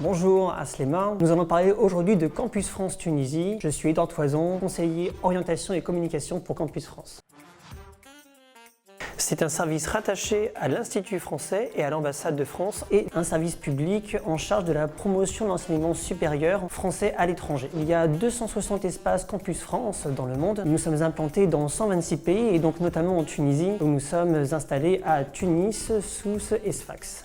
Bonjour Aslema, nous allons parler aujourd'hui de Campus France Tunisie. Je suis Edouard Toison, conseiller orientation et communication pour Campus France. C'est un service rattaché à l'Institut français et à l'ambassade de France et un service public en charge de la promotion de l'enseignement supérieur français à l'étranger. Il y a 260 espaces Campus France dans le monde. Nous sommes implantés dans 126 pays et donc notamment en Tunisie où nous sommes installés à Tunis, Sousse et Sfax.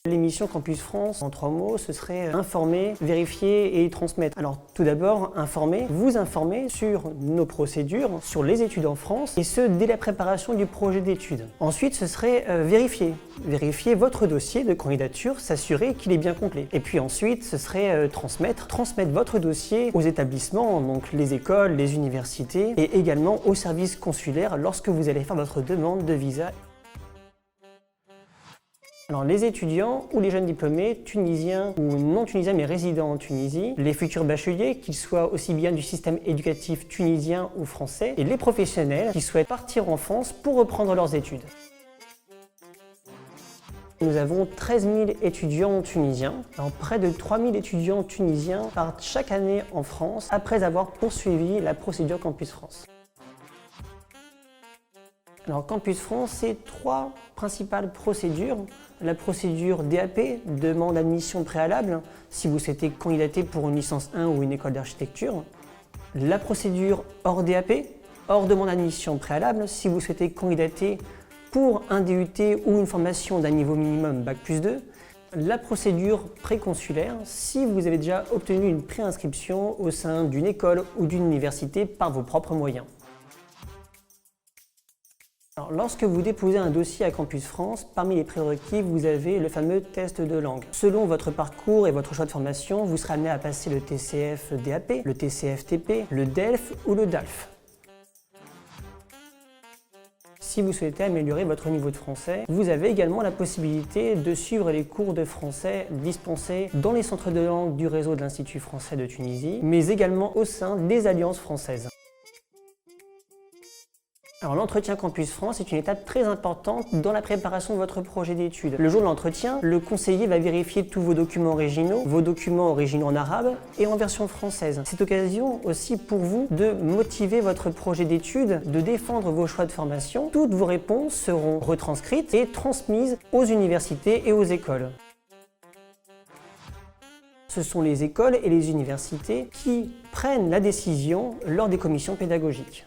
L'émission Campus France, en 3 mots, ce serait informer, vérifier et transmettre. Alors tout d'abord, informer, vous informer sur nos procédures, sur les études en France, et ce, dès la préparation du projet d'études. Ensuite, ce serait vérifier votre dossier de candidature, s'assurer qu'il est bien complet. Et puis ensuite, ce serait transmettre votre dossier aux établissements, donc les écoles, les universités, et également aux services consulaires lorsque vous allez faire votre demande de visa. Alors, les étudiants ou les jeunes diplômés, tunisiens ou non tunisiens mais résidents en Tunisie, les futurs bacheliers, qu'ils soient aussi bien du système éducatif tunisien ou français, et les professionnels qui souhaitent partir en France pour reprendre leurs études. Nous avons 13 000 étudiants tunisiens. Alors, près de 3 000 étudiants tunisiens partent chaque année en France après avoir poursuivi la procédure Campus France. Alors, Campus France, c'est 3 principales procédures. La procédure DAP, demande d'admission préalable, si vous souhaitez candidater pour une licence 1 ou une école d'architecture. La procédure hors DAP, hors demande d'admission préalable, si vous souhaitez candidater pour un DUT ou une formation d'un niveau minimum Bac+2. La procédure préconsulaire, si vous avez déjà obtenu une préinscription au sein d'une école ou d'une université par vos propres moyens. Alors, lorsque vous déposez un dossier à Campus France, parmi les prérequis, vous avez le fameux test de langue. Selon votre parcours et votre choix de formation, vous serez amené à passer le TCF DAP, le TCF TP, le DELF ou le DALF. Si vous souhaitez améliorer votre niveau de français, vous avez également la possibilité de suivre les cours de français dispensés dans les centres de langue du réseau de l'Institut français de Tunisie, mais également au sein des alliances françaises. Alors, l'entretien Campus France est une étape très importante dans la préparation de votre projet d'études. Le jour de l'entretien, le conseiller va vérifier tous vos documents originaux en arabe et en version française. C'est l'occasion aussi pour vous de motiver votre projet d'études, de défendre vos choix de formation. Toutes vos réponses seront retranscrites et transmises aux universités et aux écoles. Ce sont les écoles et les universités qui prennent la décision lors des commissions pédagogiques.